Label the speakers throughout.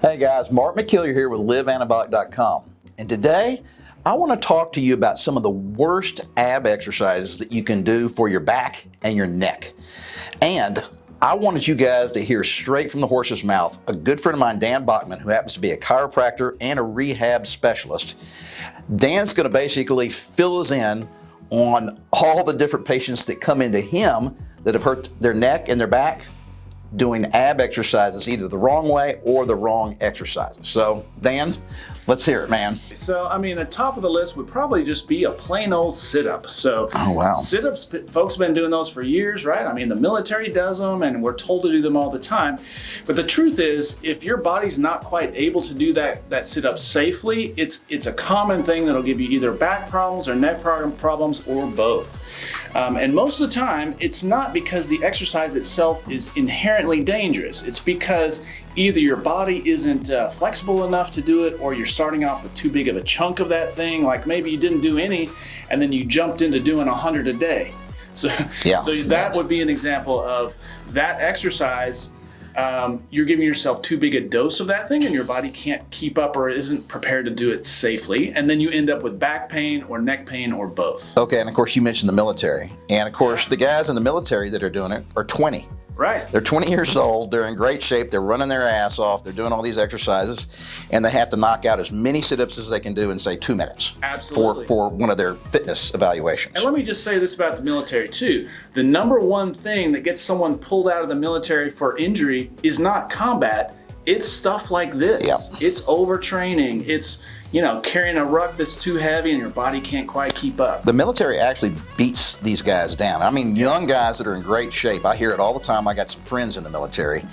Speaker 1: Hey guys, Mark McKillier here with liveanabolic.com, and today I want to talk to you about some of the worst ab exercises that you can do for your back and your neck. And I wanted you guys to hear straight from the horse's mouth. A good friend of mine, Dan Bachman, who happens to be a chiropractor and a rehab specialist. Dan's going to basically fill us in on all the different patients that come into him that have hurt their neck and their back doing ab exercises either the wrong way or the wrong exercises. So, Dan, let's hear it, man.
Speaker 2: So, the top of the list would probably just be a plain old sit-up. So,
Speaker 1: oh, wow.
Speaker 2: Sit-ups, folks have been doing those for years, right? The military does them and we're told to do them all the time. But the truth is, if your body's not quite able to do that sit-up safely, it's a common thing that'll give you either back problems or neck problems or both. And most of the time, it's not because the exercise itself is inherently dangerous. It's because either your body isn't flexible enough to do it, or you're starting off with too big of a chunk of that thing. Like maybe you didn't do any, and then you jumped into doing 100 a day. So that would be an example of that exercise. You're giving yourself too big a dose of that thing and your body can't keep up or isn't prepared to do it safely. And then you end up with back pain or neck pain or both.
Speaker 1: Okay, and of course you mentioned the military. And of course the guys in the military that are doing it are 20.
Speaker 2: Right.
Speaker 1: They're 20 years old, they're in great shape, they're running their ass off, they're doing all these exercises, and they have to knock out as many sit-ups as they can do in, say, 2 minutes.
Speaker 2: Absolutely.
Speaker 1: For one of their fitness evaluations.
Speaker 2: And let me just say this about the military too. The number one thing that gets someone pulled out of the military for injury is not combat, it's stuff like this.
Speaker 1: Yep.
Speaker 2: It's overtraining, it's carrying a ruck that's too heavy and your body can't quite keep up.
Speaker 1: The military actually beats these guys down. Young guys that are in great shape. I hear it all the time. I got some friends in the military,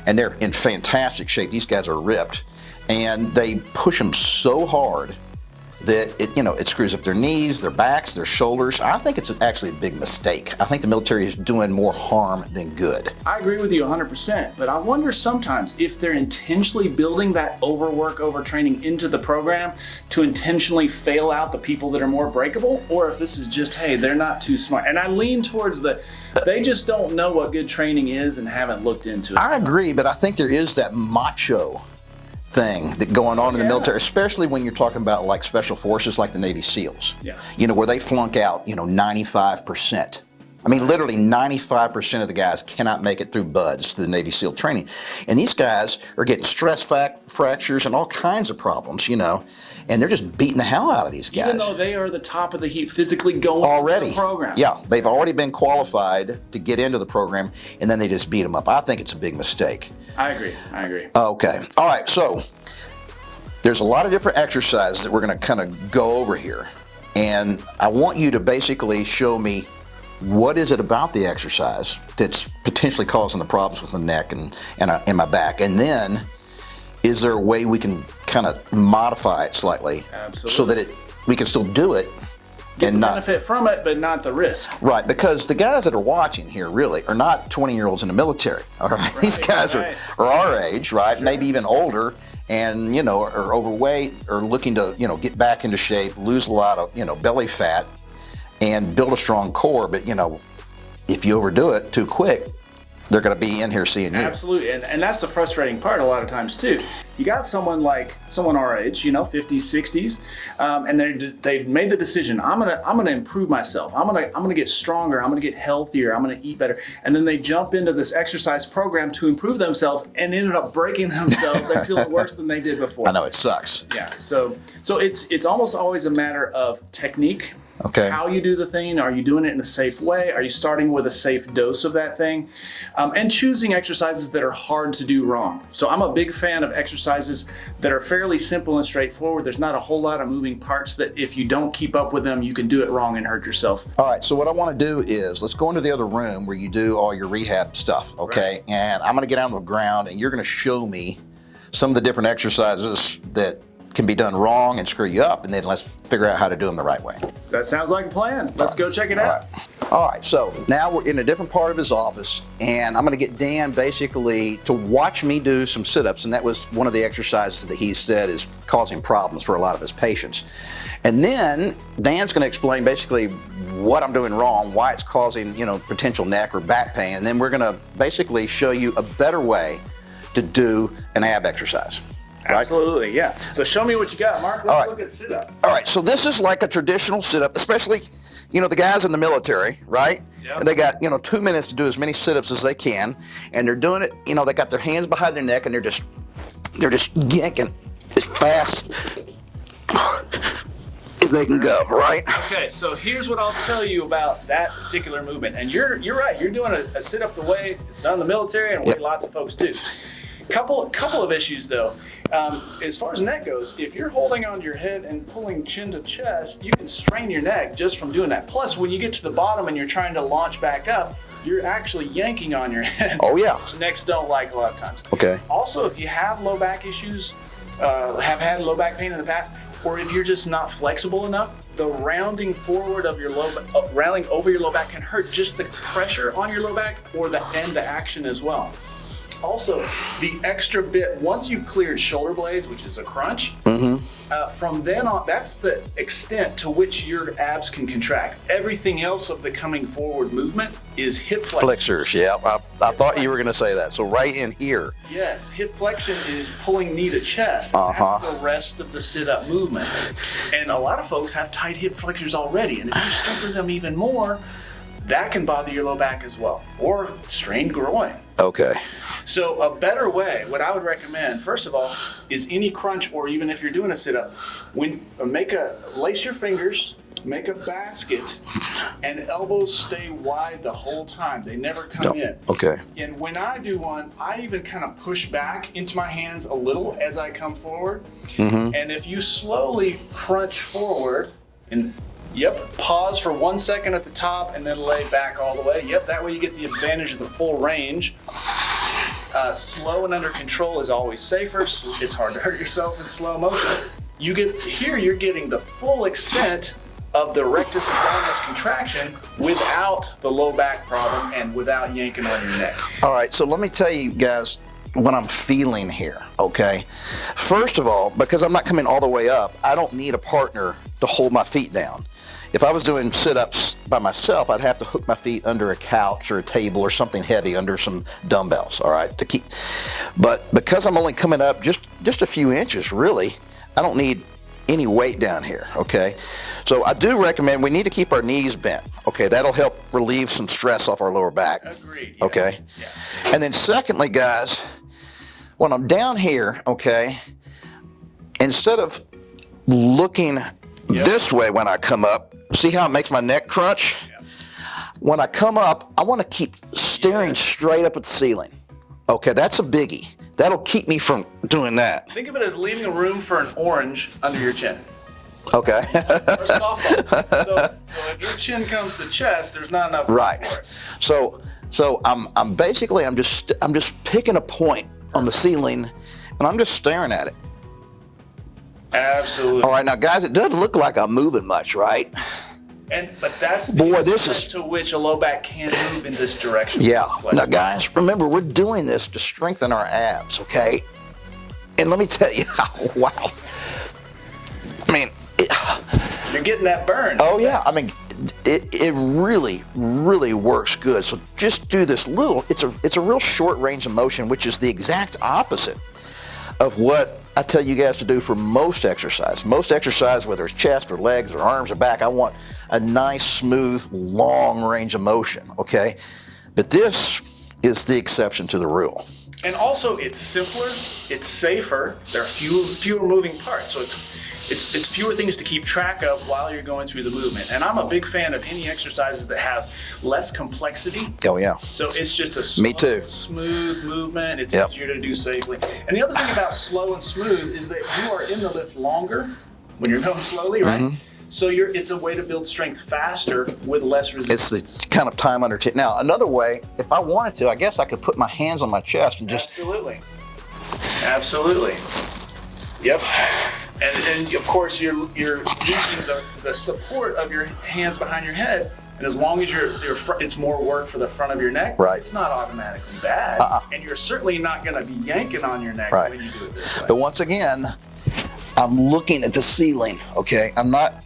Speaker 1: and they're in fantastic shape. These guys are ripped, and they push them so hard that it screws up their knees, their backs, their shoulders. I think it's actually a big mistake. I think the military is doing more harm than good.
Speaker 2: I agree with you 100%, but I wonder sometimes if they're intentionally building that overtraining into the program to intentionally fail out the people that are more breakable, or if this is just, hey, they're not too smart. And I lean towards they just don't know what good training is and haven't looked into it.
Speaker 1: I agree, but I think there is that macho thing that going on in the military, especially when you're talking about like special forces like the Navy SEALs, where they flunk out 95%. Literally 95% of the guys cannot make it through BUD/S, the Navy SEAL training. And these guys are getting stress fractures and all kinds of problems, and they're just beating the hell out of these guys.
Speaker 2: Even though they are the top of the heap physically going
Speaker 1: already
Speaker 2: through the program.
Speaker 1: Yeah, they've already been qualified to get into the program, and then they just beat them up. I think it's a big mistake.
Speaker 2: I agree.
Speaker 1: Okay. All right, so there's a lot of different exercises that we're going to kind of go over here, and I want you to basically show me what is it about the exercise that's potentially causing the problems with the neck and my back, and then is there a way we can kind of modify it slightly so that we can still do it
Speaker 2: and not benefit from it, but not the risk.
Speaker 1: Right, because the guys that are watching here really are not 20-year-olds in the military. All right, these guys are our age, right? Sure. Maybe even older, and are overweight or looking to get back into shape, lose a lot of belly fat, and build a strong core. But if you overdo it too quick, they're going to be in here seeing you.
Speaker 2: Absolutely, and that's the frustrating part a lot of times too. You got someone our age, 50s, 60s, and they made the decision. I'm gonna improve myself. I'm gonna get stronger. I'm gonna get healthier. I'm gonna eat better. And then they jump into this exercise program to improve themselves and ended up breaking themselves and feeling worse than they did before.
Speaker 1: I know, it sucks.
Speaker 2: Yeah. So it's almost always a matter of technique.
Speaker 1: Okay.
Speaker 2: How you do the thing, are you doing it in a safe way? Are you starting with a safe dose of that thing? And choosing exercises that are hard to do wrong. So I'm a big fan of exercises that are fairly simple and straightforward. There's not a whole lot of moving parts that if you don't keep up with them, you can do it wrong and hurt yourself.
Speaker 1: All right, so what I want to do is let's go into the other room where you do all your rehab stuff, okay? Right. And I'm going to get on the ground and you're going to show me some of the different exercises that can be done wrong and screw you up, and then let's figure out how to do them the right way.
Speaker 2: That sounds like a plan. Let's go check it out.
Speaker 1: All right, so now we're in a different part of his office, and I'm going to get Dan basically to watch me do some sit-ups, and that was one of the exercises that he said is causing problems for a lot of his patients. And then Dan's going to explain basically what I'm doing wrong, why it's causing, potential neck or back pain, and then we're going to basically show you a better way to do an ab exercise. right?
Speaker 2: Absolutely, yeah. So show me what you got, Mark. Let's look at sit-up.
Speaker 1: All right, so this is like a traditional sit-up, especially, the guys in the military, right?
Speaker 2: Yep.
Speaker 1: And they got, 2 minutes to do as many sit-ups as they can, and they're doing it, they got their hands behind their neck, and they're just yanking as fast as they can go, right?
Speaker 2: Okay, so here's what I'll tell you about that particular movement. And you're right, you're doing a sit-up the way it's done in the military and the way lots of folks do. Couple of issues though. As far as neck goes, if you're holding onto your head and pulling chin to chest, you can strain your neck just from doing that. Plus, when you get to the bottom and you're trying to launch back up, you're actually yanking on your head.
Speaker 1: Oh yeah.
Speaker 2: Which necks don't like a lot of times.
Speaker 1: Okay.
Speaker 2: Also, if you have low back issues, have had low back pain in the past, or if you're just not flexible enough, the rounding forward of your rounding over your low back can hurt just the pressure on your low back or the action as well. Also, the extra bit, once you've cleared shoulder blades, which is a crunch, from then on, that's the extent to which your abs can contract. Everything else of the coming forward movement is hip flexion.
Speaker 1: Flexors, yeah. I thought you were going to say that. So right in here.
Speaker 2: Yes, hip flexion is pulling knee to chest. That's the rest of the sit-up movement. And a lot of folks have tight hip flexors already, and if you stiffer them even more, that can bother your low back as well, or strained groin.
Speaker 1: Okay.
Speaker 2: So a better way, what I would recommend, first of all, is any crunch, or even if you're doing a sit-up, lace your fingers, make a basket, and elbows stay wide the whole time. They never come in.
Speaker 1: Okay.
Speaker 2: And when I do one, I even kind of push back into my hands a little as I come forward. And if you slowly crunch forward and pause for 1 second at the top and then lay back all the way. That way you get the advantage of the full range. Slow and under control is always safer. It's hard to hurt yourself in slow motion. You're getting the full extent of the rectus abdominis contraction without the low back problem and without yanking on your neck.
Speaker 1: All right, so let me tell you guys what I'm feeling here, okay? First of all, because I'm not coming all the way up, I don't need a partner to hold my feet down. If I was doing sit-ups by myself, I'd have to hook my feet under a couch or a table or something heavy, under some dumbbells, all right, to keep. But because I'm only coming up just a few inches, really, I don't need any weight down here, okay? So I do recommend we need to keep our knees bent, okay? That'll help relieve some stress off our lower back.
Speaker 2: Agreed.
Speaker 1: Okay?
Speaker 2: Yeah.
Speaker 1: And then secondly, guys, when I'm down here, okay, instead of looking this way when I come up, see how it makes my neck crunch? When I come up, I want to keep staring straight up at the ceiling. Okay, that's a biggie. That'll keep me from doing that.
Speaker 2: Think of it as leaving a room for an orange under your chin.
Speaker 1: Okay.
Speaker 2: Or a softball. So if your chin comes to chest, there's not enough room for it.
Speaker 1: So I'm just picking a point on the ceiling, and I'm just staring at it.
Speaker 2: Absolutely.
Speaker 1: All right, now guys, it doesn't look like I'm moving much, right?
Speaker 2: But that's the extent to which a low back can move in this direction.
Speaker 1: Yeah. Now guys, remember, we're doing this to strengthen our abs, okay? And let me tell you, wow. I mean,
Speaker 2: you're getting that burn.
Speaker 1: Oh yeah, I mean, it really, really works good. So just do this little, it's a real short range of motion, which is the exact opposite of what I tell you guys to do for most exercise. Most exercise, whether it's chest or legs or arms or back, I want a nice, smooth, long range of motion, okay? But this is the exception to the rule.
Speaker 2: And also, it's simpler, it's safer, there are fewer moving parts, so it's fewer things to keep track of while you're going through the movement. And I'm a big fan of any exercises that have less complexity.
Speaker 1: Oh yeah.
Speaker 2: So it's just a slow, smooth movement. It's easier to do safely. And the other thing about slow and smooth is that you are in the lift longer when you're going slowly, right? So it's a way to build strength faster with less resistance.
Speaker 1: It's the kind of time under Now, another way, if I wanted to, I guess I could put my hands on my chest and just...
Speaker 2: Absolutely. Yep. And of course, you're using the support of your hands behind your head, and as long as it's more work for the front of your neck, it's not automatically bad, and you're certainly not going to be yanking on your neck when you do it this way.
Speaker 1: But once again, I'm looking at the ceiling, okay? I'm not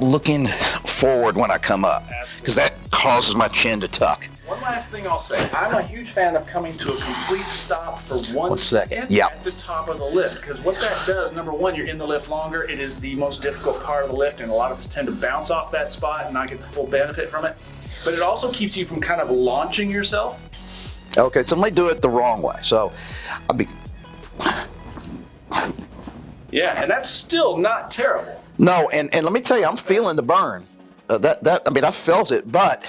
Speaker 1: looking forward when I come up, because that causes my chin to tuck.
Speaker 2: One last thing I'll say. I'm a huge fan of coming to a complete stop for 1 second at the top of the lift, because what that does, number one, you're in the lift longer. It is the most difficult part of the lift, and a lot of us tend to bounce off that spot and not get the full benefit from it. But it also keeps you from kind of launching yourself.
Speaker 1: Okay, so let me do it the wrong way. So I'll be...
Speaker 2: Yeah, and that's still not terrible.
Speaker 1: No, and let me tell you, I'm feeling the burn. I mean, I felt it, but...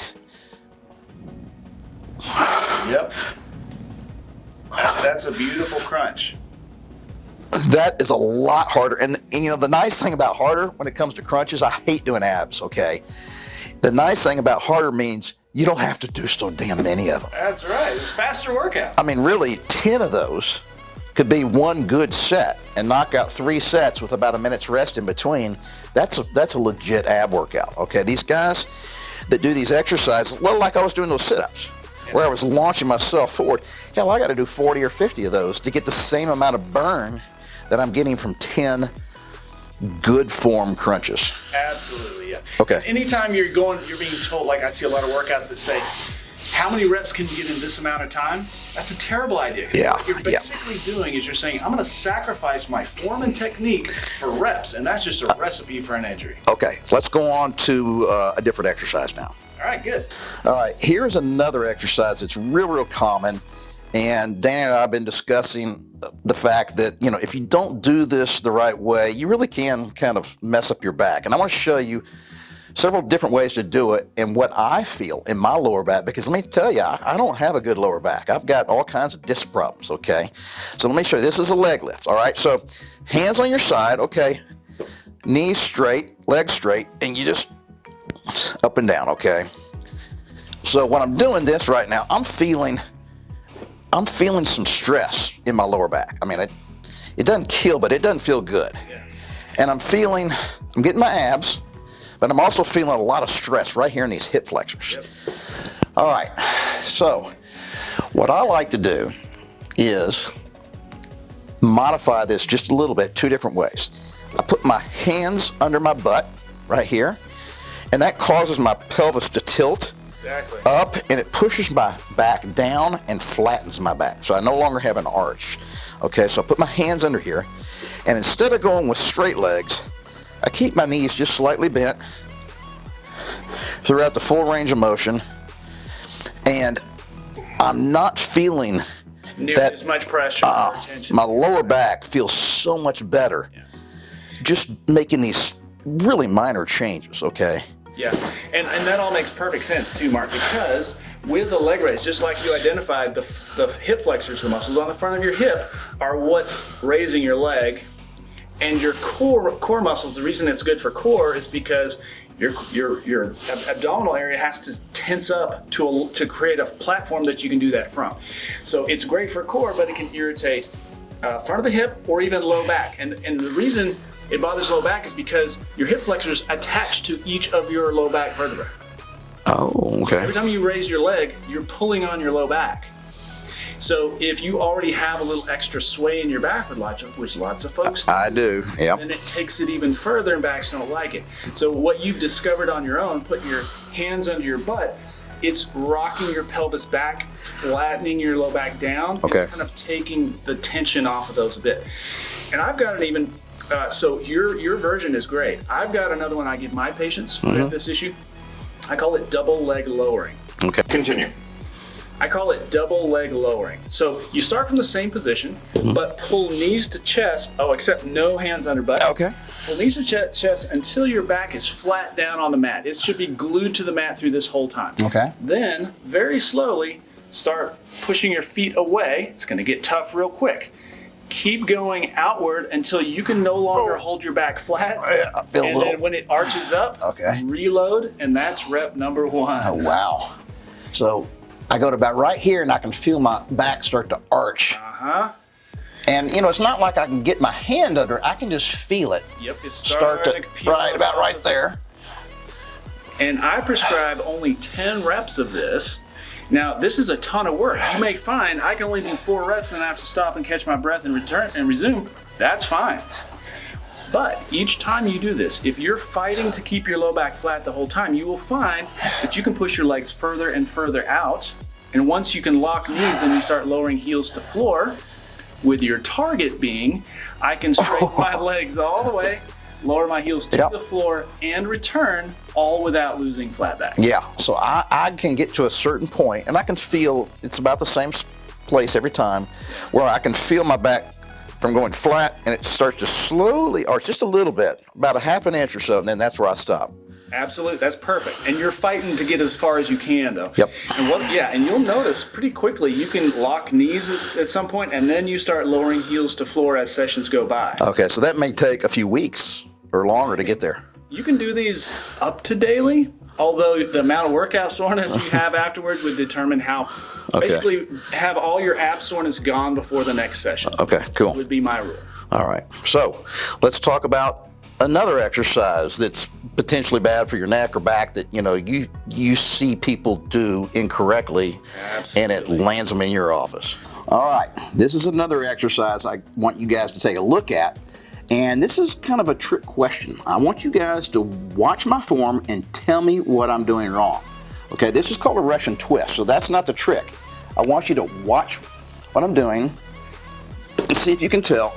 Speaker 2: Yep. That's a beautiful crunch.
Speaker 1: That is a lot harder. And you know, the nice thing about harder when it comes to crunches, I hate doing abs, okay? The nice thing about harder means you don't have to do so damn many of them.
Speaker 2: That's right. It's a faster workout.
Speaker 1: I mean, really, 10 of those could be one good set and knock out 3 sets with about a minute's rest in between. That's a legit ab workout, okay? These guys that do these exercises, well, like I was doing those sit-ups, where I was launching myself forward. Hell, I got to do 40 or 50 of those to get the same amount of burn that I'm getting from 10 good form crunches.
Speaker 2: Absolutely, yeah.
Speaker 1: Okay.
Speaker 2: Anytime you're being told, like I see a lot of workouts that say, how many reps can you get in this amount of time? That's a terrible idea.
Speaker 1: Yeah.
Speaker 2: What you're basically doing is you're saying, I'm going to sacrifice my form and technique for reps, and that's just a recipe for an injury.
Speaker 1: Okay, let's go on to a different exercise now.
Speaker 2: All right, good.
Speaker 1: All right, here's another exercise that's real common, and Dan and I have been discussing the fact that, you know, if you don't do this the right way, you really can kind of mess up your back. And I want to show you several different ways to do it and what I feel in my lower back, because let me tell you, I don't have a good lower back. I've got all kinds of disc problems, okay? So let me show you. This is a leg lift, all right? So hands on your side, okay? Knees straight, legs straight, and you just up and down, okay? So when I'm doing this right now, I'm feeling some stress in my lower back. I mean, it doesn't kill, but it doesn't feel good.
Speaker 2: Yeah.
Speaker 1: And I'm getting my abs, but I'm also feeling a lot of stress right here in these hip flexors.
Speaker 2: Yep.
Speaker 1: All right, so what I like to do is modify this just a little bit, 2 different ways. I put my hands under my butt right here, and that causes my pelvis to tilt up, and it pushes my back down and flattens my back. So I no longer have an arch. Okay, so I put my hands under here, and instead of going with straight legs, I keep my knees just slightly bent throughout the full range of motion, and I'm not feeling
Speaker 2: Nearly as much pressure or tension.
Speaker 1: My lower back feels so much better just making these really minor changes, okay?
Speaker 2: Yeah, and that all makes perfect sense too, Mark, because with the leg raise, just like you identified, the hip flexors, the muscles on the front of your hip, are what's raising your leg, and your core muscles. The reason it's good for core is because your abdominal area has to tense up to create a platform that you can do that from. So it's great for core, but it can irritate front of the hip or even low back. And the reason it bothers low back is because your hip flexors attach to each of your low back vertebrae.
Speaker 1: Oh, okay.
Speaker 2: Every time you raise your leg, you're pulling on your low back. So if you already have a little extra sway in your back, which lots of folks do,
Speaker 1: I do, yeah.
Speaker 2: then it takes it even further, and backs don't like it. So what you've discovered on your own, putting your hands under your butt, it's rocking your pelvis back, flattening your low back down, and kind of taking the tension off of those a bit. And I've got an even, so your version is great. I've got another one I give my patients who have this issue. I call it double leg lowering.
Speaker 1: Okay.
Speaker 3: Continue.
Speaker 2: I call it double leg lowering. So you start from the same position, but pull knees to chest. Oh, except no hands under butt.
Speaker 1: Okay.
Speaker 2: Pull knees to chest until your back is flat down on the mat. It should be glued to the mat through this whole time.
Speaker 1: Okay.
Speaker 2: Then, very slowly, start pushing your feet away. It's going to get tough real quick. Keep going outward until you can no longer hold your back flat.
Speaker 1: I feel
Speaker 2: and then when it arches up, reload, and that's rep number 1.
Speaker 1: Oh, wow. So I go to about right here, and I can feel my back start to arch. And, you know, it's not like I can get my hand under it. I can just feel it.
Speaker 2: Yep, it's
Speaker 1: start to about right there.
Speaker 2: And I prescribe only 10 reps of this. Now, this is a ton of work. You may find I can only do 4 reps and I have to stop and catch my breath and return and resume. That's fine. But each time you do this, if you're fighting to keep your low back flat the whole time, you will find that you can push your legs further and further out And once you can lock knees, then you start lowering heels to floor, with your target being, I can straighten my legs all the way, lower my heels to the floor, and return, all without losing flat back.
Speaker 1: Yeah, so I can get to a certain point, and I can feel it's about the same place every time, where I can feel my back from going flat, and it starts to slowly arch just a little bit, about a half an inch or so, and then that's where I stop.
Speaker 2: Absolutely, that's perfect. And you're fighting to get as far as you can, though.
Speaker 1: Yep.
Speaker 2: And you'll notice pretty quickly you can lock knees at some point, and then you start lowering heels to floor as sessions go by.
Speaker 1: Okay, so that may take a few weeks or longer to get there.
Speaker 2: You can do these up to daily, although the amount of workout soreness you have afterwards would determine how. Basically, have all your ab soreness gone before the next session.
Speaker 1: Okay, cool.
Speaker 2: Would be my rule.
Speaker 1: All right, so let's talk about another exercise that's potentially bad for your neck or back that you see people do incorrectly.
Speaker 2: Absolutely.
Speaker 1: And it lands them in your office. All right, this is another exercise I want you guys to take a look at, and this is kind of a trick question. I want you guys to watch my form and tell me what I'm doing wrong. Okay, this is called a Russian twist, so that's not the trick. I want you to watch what I'm doing and see if you can tell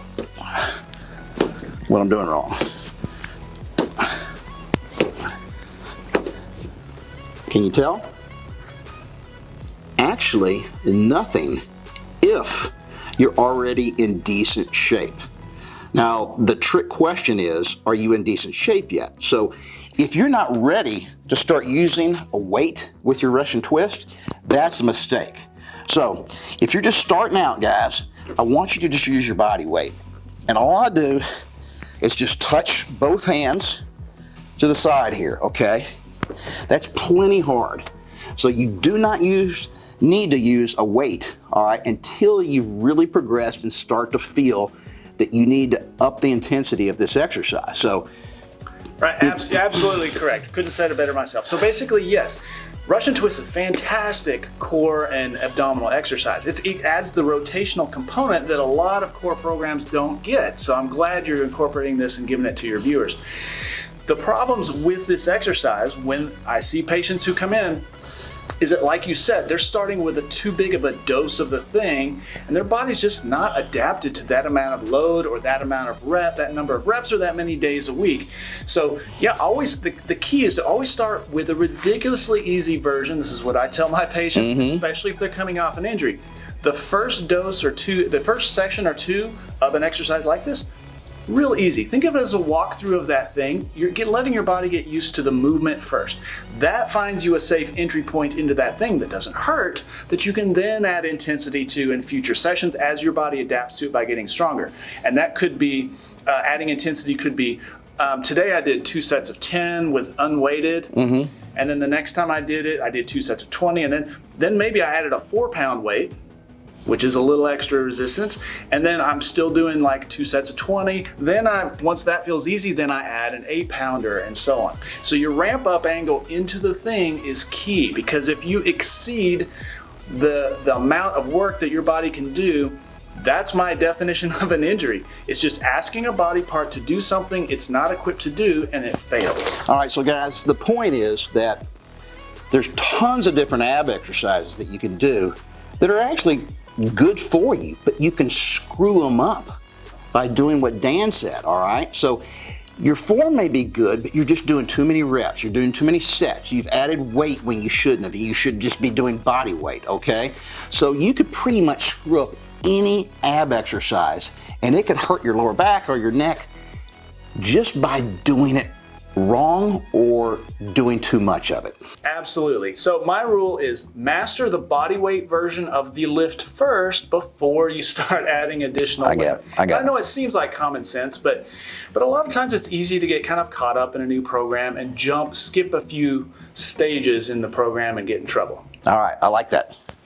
Speaker 1: what I'm doing wrong. Can you tell? Actually, nothing if you're already in decent shape. Now, the trick question is, are you in decent shape yet? So if you're not ready to start using a weight with your Russian twist, that's a mistake. So if you're just starting out, guys, I want you to just use your body weight. And all I do is just touch both hands to the side here, okay? That's plenty hard. So you do not need to use a weight, all right, until you've really progressed and start to feel that you need to up the intensity of this exercise. So,
Speaker 2: right, absolutely correct. Couldn't have said it better myself. So basically, yes, Russian twist is a fantastic core and abdominal exercise. It adds the rotational component that a lot of core programs don't get. So I'm glad you're incorporating this and giving it to your viewers. The problems with this exercise, when I see patients who come in, is that, like you said, they're starting with too big of a dose of the thing, and their body's just not adapted to that amount of load or that amount of that number of reps or that many days a week. So yeah, always the key is to always start with a ridiculously easy version. This is what I tell my patients, especially if they're coming off an injury. The first dose or two, the first session or two of an exercise like this, real easy. Think of it as a walkthrough of that thing. You're letting your body get used to the movement first. That finds you a safe entry point into that thing that doesn't hurt, that you can then add intensity to in future sessions as your body adapts to it by getting stronger. And that could be, adding intensity could be, today I did 2 sets of 10 with unweighted. And then the next time I did it, I did 2 sets of 20. And then maybe I added a 4-pound weight, which is a little extra resistance, and then I'm still doing like 2 sets of 20. Then once that feels easy, then I add an 8-pounder and so on. So your ramp up angle into the thing is key, because if you exceed the amount of work that your body can do, that's my definition of an injury. It's just asking a body part to do something it's not equipped to do, and it fails.
Speaker 1: All right, so guys, the point is that there's tons of different ab exercises that you can do that are actually good for you, but you can screw them up by doing what Dan said, all right? So your form may be good, but you're just doing too many reps. You're doing too many sets. You've added weight when you shouldn't have. You should just be doing body weight, okay? So you could pretty much screw up any ab exercise, and it could hurt your lower back or your neck just by doing it wrong or doing too much of it.
Speaker 2: Absolutely. So my rule is master the body weight version of the lift first before you start adding additional weight. I know it seems like common sense, but a lot of times it's easy to get kind of caught up in a new program and skip a few stages in the program and get in trouble.
Speaker 1: All right, I like that.